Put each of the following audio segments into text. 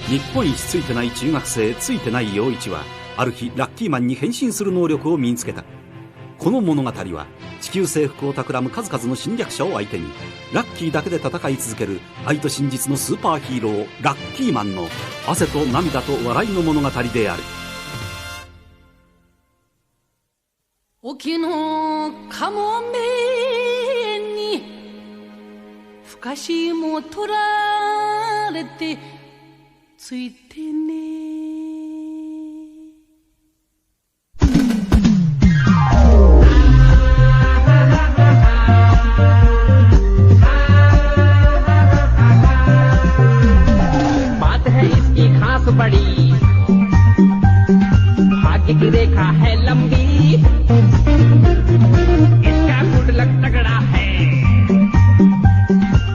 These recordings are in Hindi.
日本一ついてない中学生ついてない陽一はある日ラッキーマンに変身する能力を身につけた。この物語は地球征服を企む数々の侵略者を相手にラッキーだけで戦い続ける愛と真実のスーパーヒーローラッキーマンの汗と涙と笑いの物語である。沖のかもめにふかしも取られてついてね。बड़ी भाग्य की रेखा है लंबी, इसका गुडलक तगड़ा है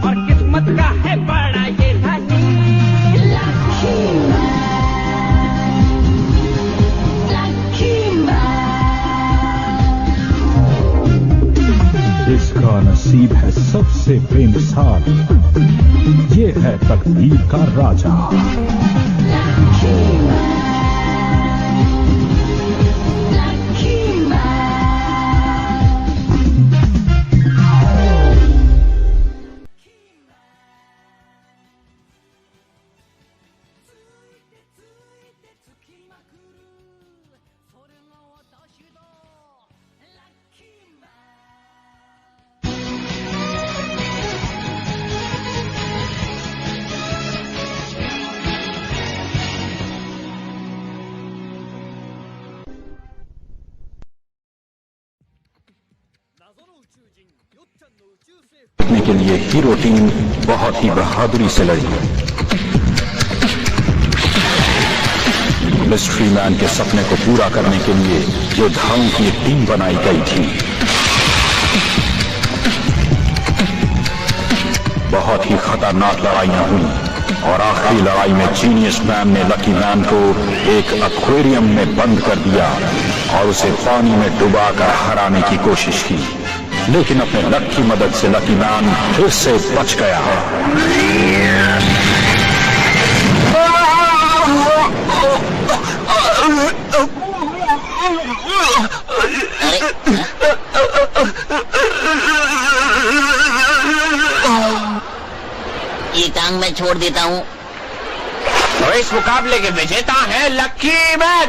और किस्मत का है बड़ा ये धनी। जिसका नसीब है सबसे बेमिसाल, ये है तकदीर का राजा। जीतने के लिए हीरो टीम बहुत ही बहादुरी से लड़ी। मिस्ट्री मैन के सपने को पूरा करने के लिए योद्धाओं की एक टीम बनाई गई थी। बहुत ही खतरनाक लड़ाइयां हुई और आखिरी लड़ाई में जीनियस मैन ने लकी मैन को एक एक्वेरियम में बंद कर दिया और उसे पानी में डुबाकर हराने की कोशिश की, लेकिन अपने लक की मदद से लकी मैन फिर से बच गया। ये टांग मैं छोड़ देता हूँ। तो इस मुकाबले के विजेता हैं लकी मैन।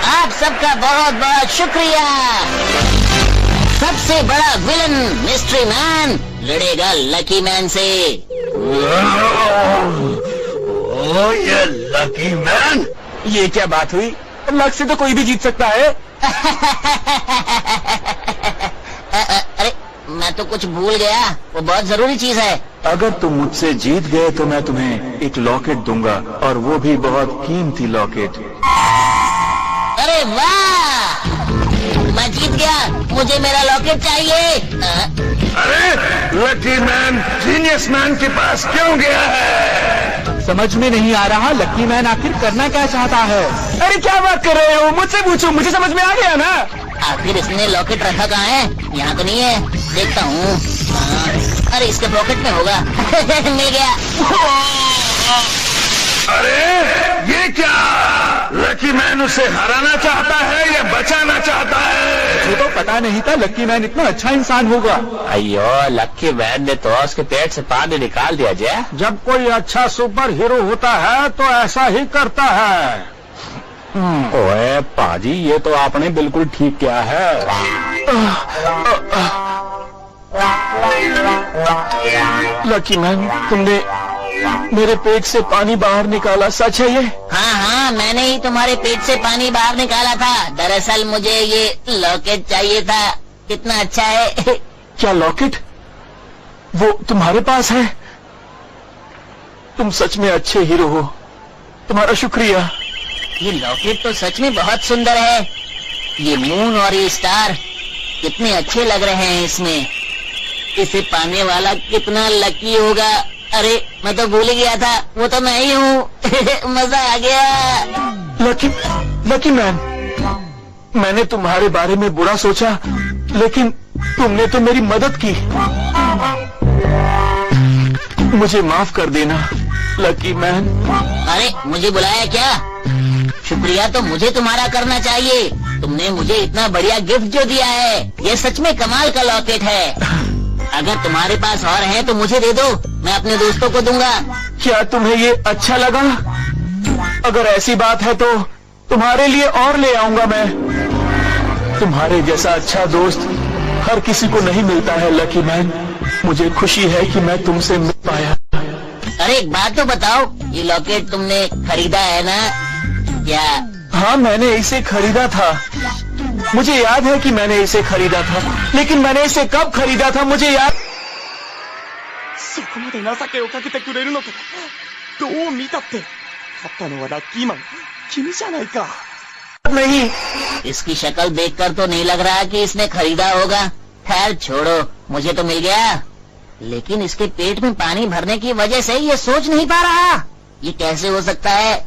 आप सबका बहुत बहुत शुक्रिया। सबसे बड़ा विलन मिस्ट्री मैन लड़ेगा लकी मैन से। ओ ये लकी मैन, ये क्या बात हुई? लक से तो कोई भी जीत सकता है। अरे मैं तो कुछ भूल गया, वो बहुत जरूरी चीज है। अगर तुम मुझसे जीत गए तो मैं तुम्हें एक लॉकेट दूंगा, और वो भी बहुत कीमती लॉकेट। अरे वाह, मैं जीत गया, मुझे मेरा लॉकेट चाहिए। अरे लकी मैन जीनियस मैन के पास क्यों गया है? समझ में नहीं आ रहा लकी मैन आखिर करना क्या चाहता है। अरे क्या बात कर रहे हो? मुझसे पूछो, मुझे समझ में आ गया ना। आखिर इसने लॉकेट रखा कहाँ है? यहाँ तो नहीं है, देखता हूँ। अरे इसके पॉकेट में होगा। मिल गया। अरे ये क्या? लकी मैन उसे हराना चाहता है या बचाना चाहता है? मुझे तो पता नहीं था लकी मैन इतना अच्छा इंसान होगा। अयो लकी मैन ने तो उसके पेट से पानी निकाल दिया। जय, जब कोई अच्छा सुपर हीरो होता है तो ऐसा ही करता है। ओए पाजी, ये तो आपने बिल्कुल ठीक किया है। लकी मैन, तुमने मेरे पेट से पानी बाहर निकाला, सच है ये? हाँ हाँ, मैंने ही तुम्हारे पेट से पानी बाहर निकाला था। दरअसल मुझे ये लॉकेट चाहिए था। कितना अच्छा है। क्या लॉकेट? वो तुम्हारे पास है? तुम सच में अच्छे हीरो हो, तुम्हारा शुक्रिया। ये लॉकेट तो सच में बहुत सुंदर है। ये मून और ये स्टार कितने अच्छे लग रहे हैं इसमें। इसे पाने वाला कितना लकी होगा। अरे मैं तो भूल गया था, वो तो मैं ही हूँ। मजा आ गया। लकी मैन, मैंने तुम्हारे बारे में बुरा सोचा, लेकिन तुमने तो मेरी मदद की। मुझे माफ कर देना। Lucky man. अरे मुझे बुलाया क्या? शुक्रिया तो मुझे तुम्हारा करना चाहिए। तुमने मुझे इतना बढ़िया गिफ्ट जो दिया है, ये सच में कमाल का लॉकेट है। अगर तुम्हारे पास और है तो मुझे दे दो, मैं अपने दोस्तों को दूंगा। क्या तुम्हें ये अच्छा लगा? अगर ऐसी बात है तो तुम्हारे लिए और ले आऊंगा मैं। तुम्हारे जैसा अच्छा दोस्त हर किसी को नहीं मिलता है लकी मैन। मुझे खुशी है कि मैं तुमसे मिल पाया। अरे एक बात तो बताओ, ये लॉकेट तुमने खरीदा है ना? क्या? हाँ, मैंने इसे खरीदा था। मुझे याद है कि मैंने इसे खरीदा था, लेकिन मैंने इसे कब खरीदा था मुझे याद। そこまで情けをかけてくれるのか。どう見たって勝ったのはラッキーマン、君じゃないか。नहीं। इसकी शक्ल देखकर तो नहीं लग रहा कि इसने खरीदा होगा। खैर छोड़ो, मुझे तो मिल गया। लेकिन इसके पेट में पानी भरने की वजह से ये सोच नहीं पा रहा। ये कैसे हो सकता है?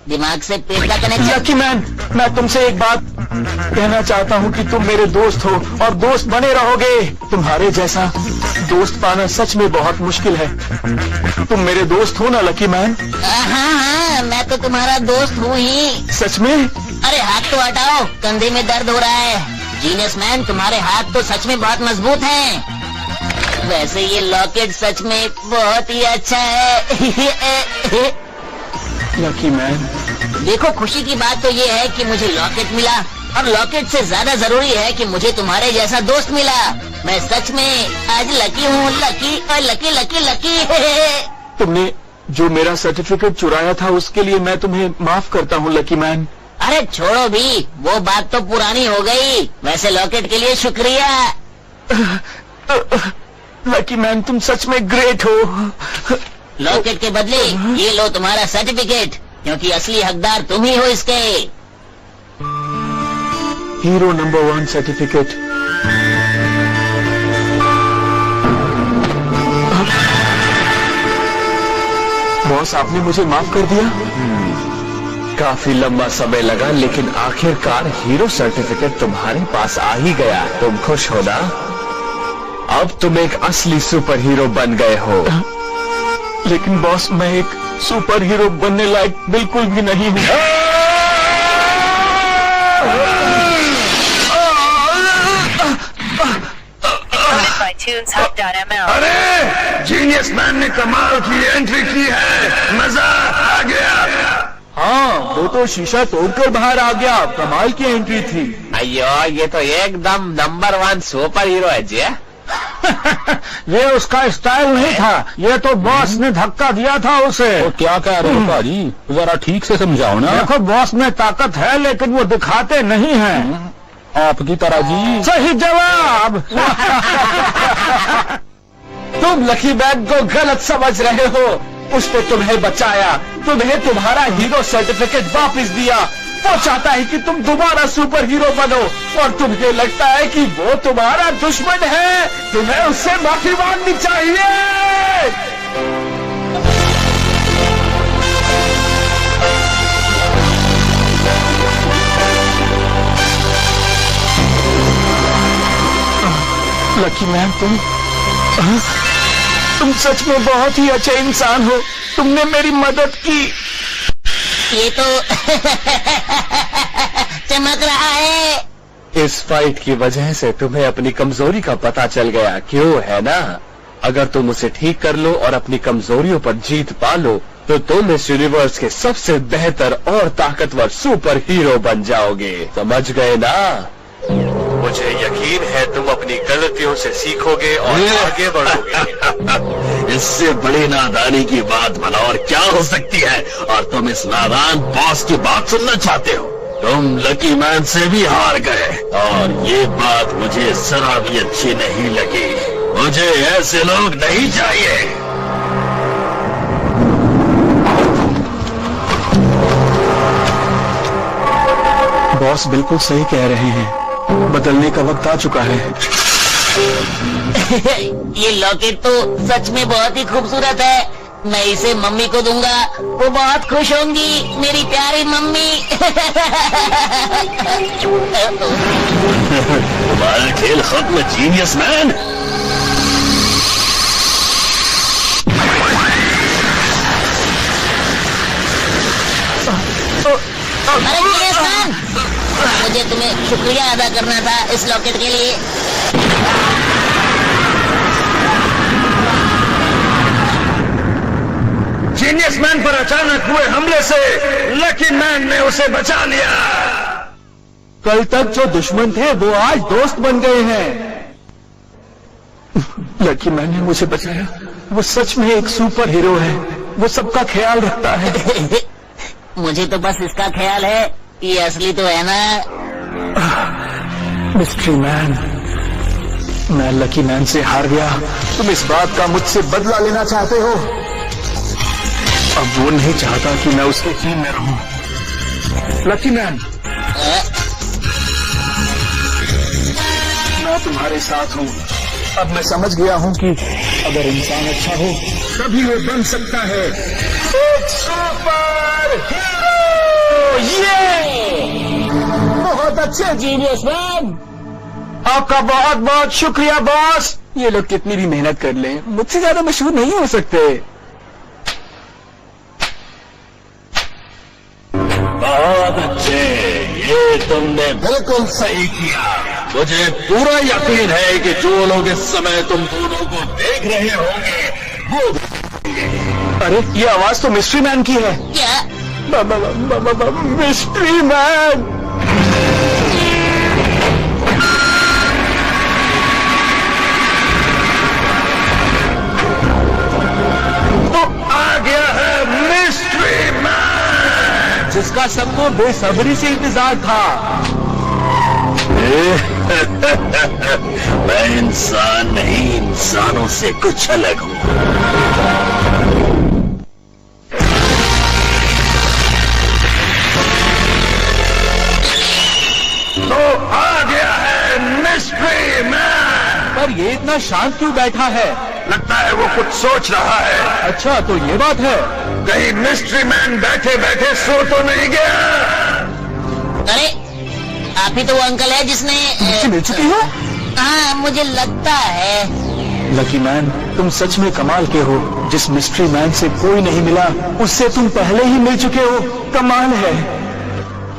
दिमाग से पेट का कनेक्शन। लकी मैन, मैं तुमसे एक बात कहना चाहता हूँ कि तुम मेरे दोस्त हो और दोस्त बने रहोगे। तुम्हारे जैसा दोस्त पाना सच में बहुत मुश्किल है। तुम मेरे दोस्त हो ना लकी मैन? हाँ, मैं तो तुम्हारा दोस्त हूँ ही। सच में? अरे हाथ तो हटाओ, कंधे में दर्द हो रहा है। जीनियस मैन, तुम्हारे हाथ तो सच में बहुत मजबूत हैं। वैसे ये लॉकेट सच में बहुत ही अच्छा है। लकी मैन, देखो खुशी की बात तो ये है कि मुझे लॉकेट मिला, और लॉकेट से ज्यादा जरूरी है कि मुझे तुम्हारे जैसा दोस्त मिला। मैं सच में आज लकी हूँ, लकी और लकी लकी लकी। तुमने जो मेरा सर्टिफिकेट चुराया था उसके लिए मैं तुम्हें माफ करता हूँ लकी मैन। अरे छोड़ो भी, वो बात तो पुरानी हो गई। वैसे लॉकेट के लिए शुक्रिया। लकी मैन, तुम सच में ग्रेट हो। लॉकेट के बदले ये लो तुम्हारा सर्टिफिकेट, क्योंकि असली हकदार तुम ही हो इसके। Hero number 1 certificate. बॉस, आपने मुझे माफ कर दिया। काफी लंबा समय लगा, लेकिन आखिरकार हीरो सर्टिफिकेट तुम्हारे पास आ ही गया। तुम खुश हो ना? अब तुम एक असली सुपर हीरो बन गए हो। लेकिन बॉस, मैं एक सुपर हीरो बनने लायक बिल्कुल भी नहीं हूँ। अरे जीनियस मैन ने कमाल की एंट्री की है, मजा आ गया। हाँ, वो तो शीशा तोड़कर बाहर आ गया। कमाल की एंट्री थी। अयो, ये तो एकदम नंबर 1 सुपर हीरो है जी। ये उसका स्टाइल नहीं था, ये तो बॉस ने धक्का दिया था उसे। तो क्या कह रहे हो भाजी, जरा ठीक से समझाओ ना। देखो, बॉस में ताकत है लेकिन वो दिखाते नहीं हैं। आपकी तरह जी। सही जवाब। तुम लकी मैन को गलत समझ रहे हो। उसने तुम्हें बचाया, तुम्हें तुम्हारा हीरो सर्टिफिकेट वापस दिया। वो चाहता है कि तुम दोबारा सुपर हीरो बनो, और तुम्हें लगता है कि वो तुम्हारा दुश्मन है। तुम्हें उससे माफी मांगनी चाहिए। लकी मैन, तुम सच में बहुत ही अच्छे इंसान हो। तुमने मेरी मदद की। ये तो चमक रहा है। इस फाइट की वजह से तुम्हें अपनी कमजोरी का पता चल गया, क्यों है ना? अगर तुम उसे ठीक कर लो और अपनी कमजोरियों पर जीत पा लो, तो तुम इस यूनिवर्स के सबसे बेहतर और ताकतवर सुपर हीरो बन जाओगे। समझ गए ना? मुझे यकीन है तुम अपनी गलतियों से सीखोगे और आगे बढ़ोगे। इससे बड़ी नादानी की बात भला और क्या हो सकती है? और तुम इस नादान बॉस की बात सुनना चाहते हो? तुम लकी मैन से भी हार गए, और ये बात मुझे जरा भी अच्छी नहीं लगी। मुझे ऐसे लोग नहीं चाहिए। बॉस बिल्कुल सही कह रहे हैं, बदलने का वक्त आ चुका है। ये लॉकेट तो सच में बहुत ही खूबसूरत है। मैं इसे मम्मी को दूंगा, वो बहुत खुश होंगी, मेरी प्यारी मम्मी। तुम्हारा खेल खत्म जीनियस मैन। अरे जीनियस मैन, मुझे तुम्हें शुक्रिया अदा करना था इस लॉकेट के लिए। जीनियस मैन पर अचानक हुए हमले से लकी मैन ने उसे बचा लिया। कल तक जो दुश्मन थे वो आज दोस्त बन गए हैं। लकी मैन ने मुझे बचाया। वो सच में एक सुपर हीरो है। वो सबका ख्याल रखता है। मुझे तो बस इसका ख्याल है, ये असली तो है ना। मिस्ट्री मैन, मैं लकी मैन से हार गया। तुम इस बात का मुझसे बदला लेना चाहते हो। अब वो नहीं चाहता कि मैं उसके टीम में रहूं। लकी मैन, मैं तुम्हारे साथ हूं। अब मैं समझ गया हूं कि अगर इंसान अच्छा हो तभी वो बन सकता है एक सुपर हीरो। ये बहुत अच्छे जीनियस मैन, आपका बहुत बहुत शुक्रिया बॉस। ये लोग कितनी भी मेहनत कर लें, मुझसे ज्यादा मशहूर नहीं हो सकते। बहुत अच्छे, ये तुमने बिल्कुल सही किया। मुझे पूरा यकीन है कि जो लोग इस समय तुम दोनों को देख रहे होंगे वो। अरे ये आवाज तो मिस्ट्री मैन की है। क्या? Mystery man. तो आ गया है मिस्ट्री मैन, जिसका सबको बेसब्री से इंतजार था। मैं इंसान नहीं, इंसानों से कुछ अलग हूं। तो आ गया है मिस्ट्री मैन। पर ये इतना शांत क्यों बैठा है? लगता है वो कुछ सोच रहा है। अच्छा, तो ये बात है। कहीं मिस्ट्री मैन बैठे बैठे सो तो नहीं गया? अरे आप ही तो वो अंकल है जिसने मुझसे मिल चुकी हो? हाँ, मुझे लगता है। लकी मैन, तुम सच में कमाल के हो। जिस मिस्ट्री मैन से कोई नहीं मिला उससे तुम पहले ही मिल चुके हो। कमाल है।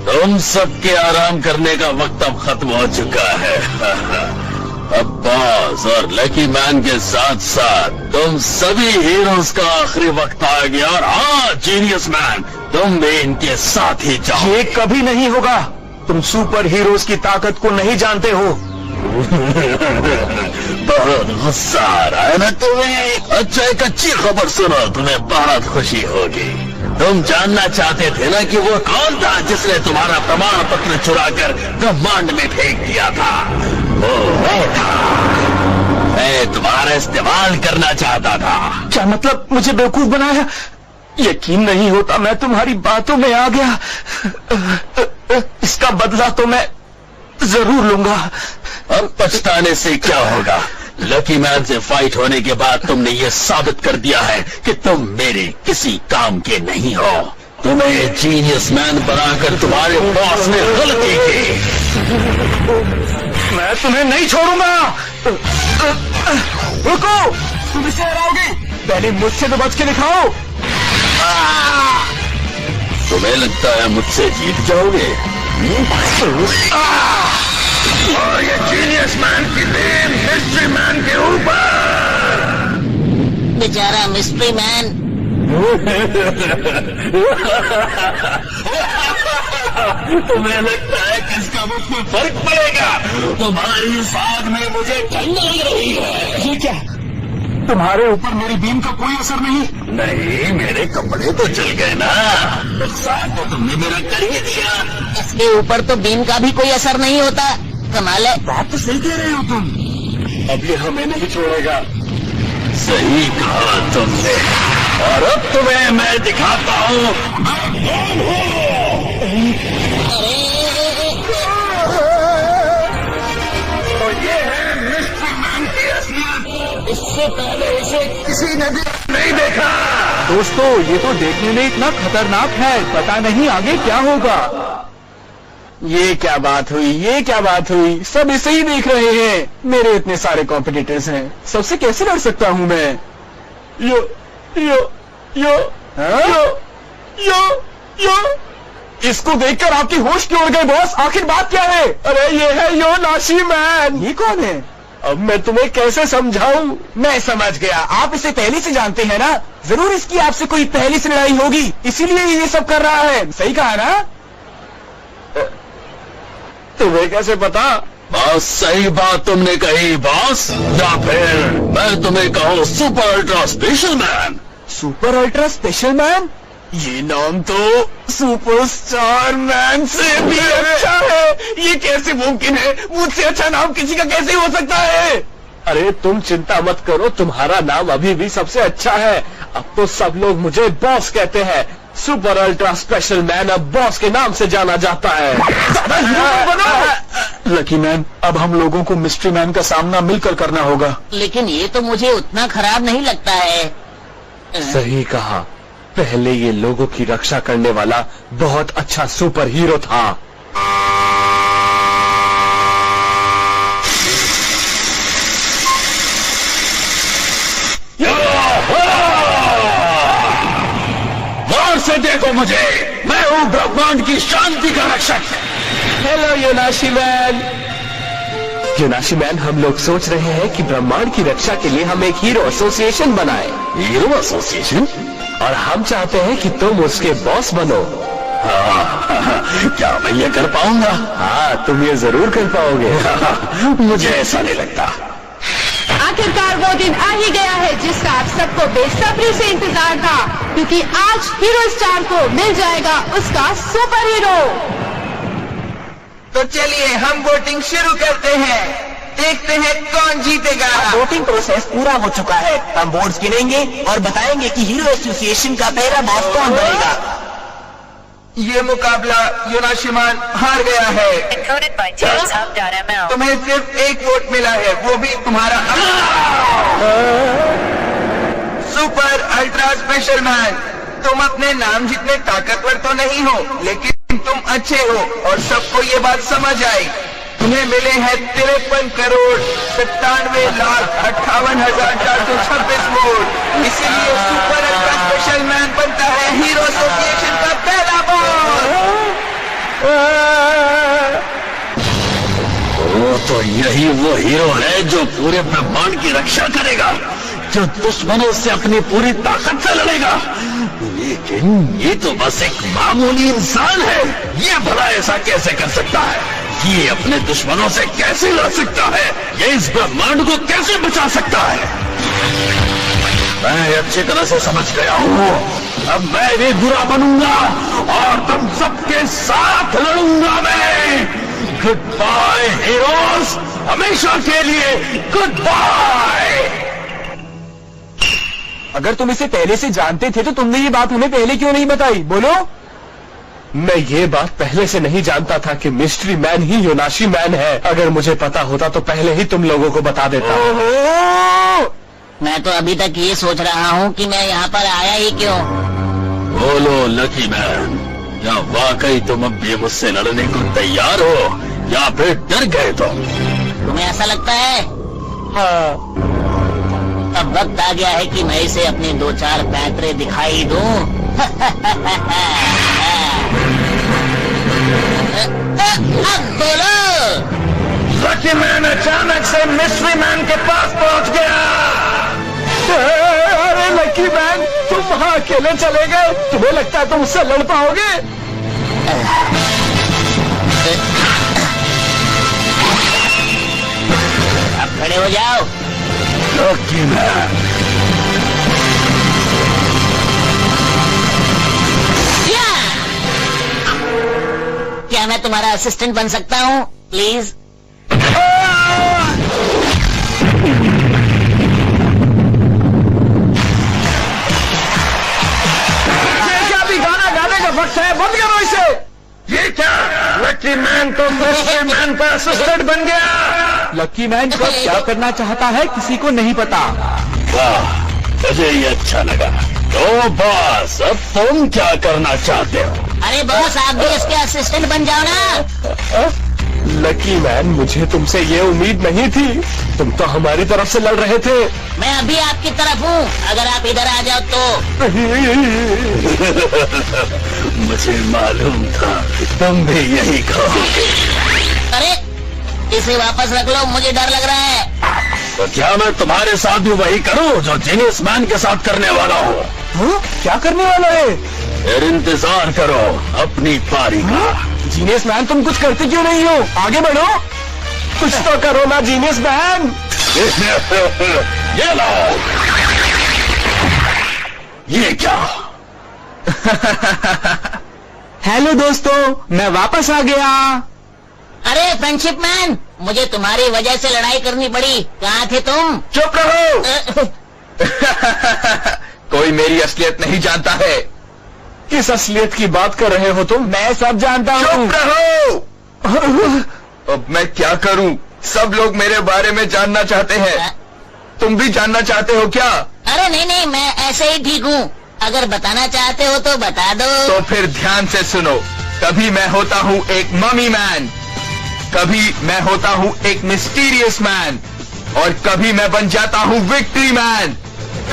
तुम सबके आराम करने का वक्त अब खत्म हो चुका है। अब बॉस और लकी मैन के साथ साथ तुम सभी हीरोज का आखिरी वक्त आ गया। और हाँ जीनियस मैन, तुम भी इनके साथ ही जाओ। ये कभी नहीं होगा। तुम सुपर हीरोज की ताकत को नहीं जानते हो। बहुत गुस्सा आ रहा है ना तुम्हें? अच्छा, एक अच्छी खबर सुनो, तुम्हें बहुत खुशी होगी। तुम जानना चाहते थे ना कि वो कौन था जिसने तुम्हारा प्रमाण पत्र चुराकर ब्रह्मांड में फेंक दिया था? वो मैं था। मैं तुम्हारा इस्तेमाल करना चाहता था। क्या मतलब? मुझे बेवकूफ बनाया? यकीन नहीं होता, मैं तुम्हारी बातों में आ गया। इसका बदला तो मैं जरूर लूंगा। अब पछताने से क्या होगा? लकी मैन से फाइट होने के बाद तुमने ये साबित कर दिया है कि तुम मेरे किसी काम के नहीं हो। तुम्हें जीनियस मैन बनाकर तुम्हारे बॉस ने गलती की। मैं तुम्हें नहीं छोड़ूंगा। रुको, तुम इसे हराओगे। पहले मुझसे तो बच के दिखाओ। तुम्हें लगता है मुझसे जीत जाओगे? और ये जीनियस मैन की देन मिस्ट्री मैन के ऊपर। बेचारा मिस्ट्री मैन। तुम्हें लगता है कि इसका मुझ में फर्क पड़ेगा? तुम्हारी साथ में मुझे ठंड लग रही है। ये क्या? तुम्हारे ऊपर मेरी बीम का कोई असर नहीं? नहीं, मेरे कपड़े तो जल गए ना। नुकसान तो तुमने मेरा कर ही दिया। इसके ऊपर तो बीम का भी कोई असर नहीं होता। कमाल है। बात तो सही कह रहे हो तुम। अब ये हमें नहीं छोड़ेगा। सही कहा तुमने। और अब तुम्हें मैं दिखाता हूँ और ये है मिस्ट्री मैन की असलियत। इससे पहले इसे किसी ने भी नहीं देखा। दोस्तों, ये तो देखने में इतना खतरनाक है, पता नहीं आगे क्या होगा। ये क्या बात हुई? ये क्या बात हुई? सब इसे ही देख रहे हैं। मेरे इतने सारे कॉम्पिटिटर्स हैं, सबसे कैसे लड़ सकता हूँ मैं? यो यो यो यो यो यो इसको देखकर आपकी होश क्यों उड़ गए बॉस? आखिर बात क्या है? अरे ये है योनाशी मैन। ये कौन है? अब मैं तुम्हें कैसे समझाऊं? मैं समझ गया, आप इसे पहले से जानते हैं ना। जरूर इसकी आपसे कोई पहले से लड़ाई होगी, इसीलिए ये सब कर रहा है। सही कहा ना? तुम्हें कैसे पता? बस सही बात तुमने कही बॉस, या फिर मैं तुम्हें कहूँ super ultra special man. Super ultra special man? ये नाम तो सुपरस्टार मैन से भी अच्छा है। ये कैसे मुमकिन है? मुझसे अच्छा नाम किसी का कैसे हो सकता है? अरे तुम चिंता मत करो, तुम्हारा नाम अभी भी सबसे अच्छा है। अब तो सब लोग मुझे बॉस कहते हैं। सुपर अल्ट्रा स्पेशल मैन अब बॉस के नाम से जाना जाता है। लकी मैन, अब हम लोगों को मिस्ट्री मैन का सामना मिलकर करना होगा। लेकिन ये तो मुझे उतना खराब नहीं लगता है। सही कहा, पहले ये लोगों की रक्षा करने वाला बहुत अच्छा सुपर हीरो था। गौर से देखो मुझे, मैं हूँ ब्रह्मांड की शांति का रक्षक। हेलो योनाशी मैन। योनाशी मैन, हम लोग सोच रहे हैं कि ब्रह्मांड की रक्षा के लिए हम एक हीरो एसोसिएशन बनाएं। Hero association? और हम चाहते हैं कि तुम उसके बॉस बनो। क्या मैं ये कर पाऊंगा? हाँ, तुम ये जरूर कर पाओगे। मुझे ऐसा नहीं लगता। आखिरकार वो दिन आ ही गया है जिसका आप सबको बेसब्री से इंतजार था, क्योंकि आज हीरो स्टार को मिल जाएगा उसका सुपर हीरो। तो चलिए हम वोटिंग शुरू करते हैं, देखते हैं कौन जीतेगा। वोटिंग प्रोसेस पूरा हो चुका है। हम वोट्स गिनेंगे और बताएंगे कि हीरो एसोसिएशन का पहला बॉस कौन बनेगा। ये मुकाबला योनाशीमान हार गया है। तुम्हें सिर्फ एक वोट मिला है, वो भी तुम्हारा। सुपर अल्ट्रा स्पेशल मैन, तुम अपने नाम जितने ताकतवर तो नहीं हो, लेकिन तुम अच्छे हो और सबको ये बात समझ आई। तुम्हें मिले हैं 53,97,58,426 वोट। इसीलिए सुपर अल्ट्रा स्पेशल मैन बनता है हीरो एसोसिएशन का पहला बॉस। तो यही वो हीरो है जो पूरे ब्रह्मांड की रक्षा करेगा, जो दुश्मनों से अपनी पूरी ताकत से लड़ेगा। लेकिन ये तो बस एक मामूली इंसान है। ये भला ऐसा कैसे कर सकता है? ये अपने दुश्मनों से कैसे लड़ सकता है? ये इस ब्रह्मांड को कैसे बचा सकता है? मैं अच्छी तरह से समझ गया हूँ। अब मैं भी बुरा बनूंगा और तुम सबके साथ लड़ूंगा मैं। गुड बाय हीरोज, हमेशा के लिए गुड बाय। अगर तुम इसे पहले से जानते थे तो तुमने ये बात हमें पहले क्यों नहीं बताई? बोलो। मैं ये बात पहले से नहीं जानता था कि मिस्ट्री मैन ही योनाशी मैन है। अगर मुझे पता होता तो पहले ही तुम लोगों को बता देता। मैं तो अभी तक ये सोच रहा हूँ कि मैं यहाँ पर आया ही क्यों। बोलो लकी मैन, या वाकई तुम अब भी मुझसे लड़ने को तैयार हो या फिर डर गए तुम? तुम्हें ऐसा लगता है? हाँ। अब वक्त आ गया है कि मैं इसे अपने 2-4 पैतरे दिखाई दूं। अब बोलो। लकी मैन अचानक से मिस्ट्री मैन के पास पहुंच गया। अरे लकी मैन, तुम वहाँ अकेले चले गए? तुम्हें लगता है तुम उससे लड़ पाओगे? अब खड़े हो जाओ। लकी मैन, क्या मैं तुम्हारा असिस्टेंट बन सकता हूँ प्लीज? क्या भी गाना गाने का वक्त है, बंद करो इसे। ये क्या? लकी मैन तो मिस्ट्री मैन का असिस्टेंट बन गया। लकी मैन को क्या करना चाहता है किसी को नहीं पता। वाह, मुझे ये अच्छा लगा। तो बॉस, अब तुम क्या करना चाहते हो? अरे बॉस, आप भी इसके असिस्टेंट बन जाओ ना। लकी मैन, मुझे तुमसे ये उम्मीद नहीं थी। तुम तो हमारी तरफ से लड़ रहे थे। मैं अभी आपकी तरफ हूँ, अगर आप इधर आ जाओ तो। मुझे मालूम था कि तुम भी यही कहोगे। अरे इसे वापस रख लो, मुझे डर लग रहा है। तो क्या मैं तुम्हारे साथ भी वही करूं जो जीनियस मैन के साथ करने वाला हूँ? क्या करने वाला है? फिर इंतजार करो अपनी पारी का। जीनियस मैन तुम कुछ करते क्यों नहीं हो? आगे बढ़ो, कुछ तो करो ना जीनियस मैन। ये लो। ये क्या? हेलो दोस्तों, मैं वापस आ गया। अरे फ्रेंडशिप मैन, मुझे तुम्हारी वजह से लड़ाई करनी पड़ी। कहाँ थे तुम? चुप रहो। कोई मेरी असलियत नहीं जानता है। किस असलियत की बात कर रहे हो तुम? मैं सब जानता हूँ। चुप रहो। अब मैं क्या करूं? सब लोग मेरे बारे में जानना चाहते हैं। तुम भी जानना चाहते हो क्या? अरे नहीं, मैं ऐसे ही ठीक हूँ। अगर बताना चाहते हो तो बता दो। तो फिर ध्यान से सुनो। कभी मैं होता हूँ एक ममी मैन, कभी मैं होता हूँ एक मिस्टीरियस मैन, और कभी मैं बन जाता हूँ विक्ट्री मैन,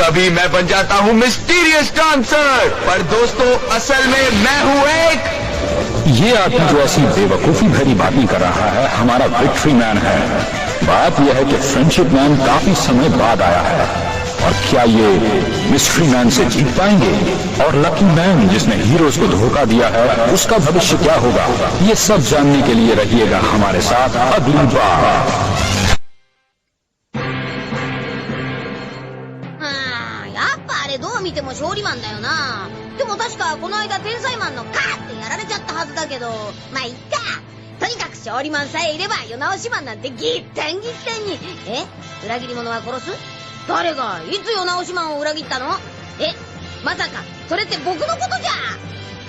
कभी मैं बन जाता हूँ मिस्टीरियस डांसर। पर दोस्तों, असल में मैं हूँ एक। ये आदमी जो ऐसी बेवकूफी भरी बातें कर रहा है हमारा विक्ट्री मैन है। बात यह है कि फ्रेंडशिप मैन काफी समय बाद आया है, और क्या ये मिस्ट्री मैन से जीत पाएंगे? और लकी मैन जिसने हीरोज को धोखा दिया है उसका भविष्य क्या होगा? ये सब जानने के लिए रहिएगा हमारे साथ अगली बार। どう見ても勝利マンだよな。でも確かこの間天才マンのカーってやられちゃったはずだけど、まあいっか。とにかく勝利マンさえいれば世直しマンなんてぎったんぎったんに。裏切り者は殺す？誰がいつ世直しマンを裏切ったの？まさかそれって僕のことじゃ。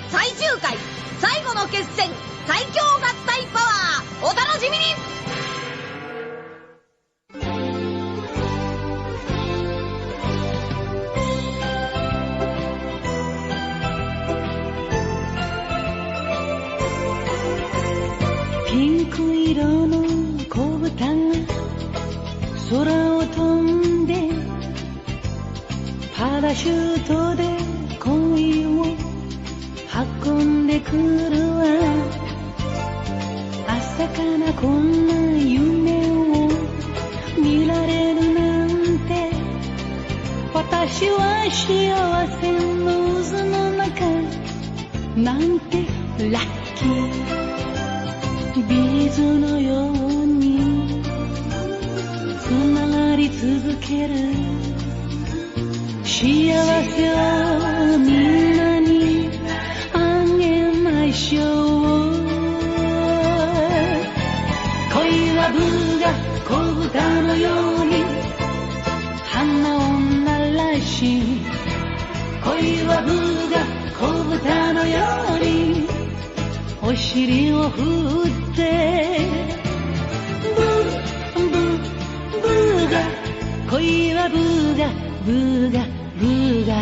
最終回最後の決戦最強合体パワーお楽しみに。ピンク色の子豚が空を飛んでパラシュートで恋を運んでくるわ。朝からこんな夢を見られるなんて、私は幸せの渦の中なんてラッキー。ビーズのようにつながり続ける幸せをみんなにあげましょう。恋はブが子豚のように花を鳴らし、恋はブが子豚のようにお尻を振ってブーブーブーが恋はブーがブーがブーが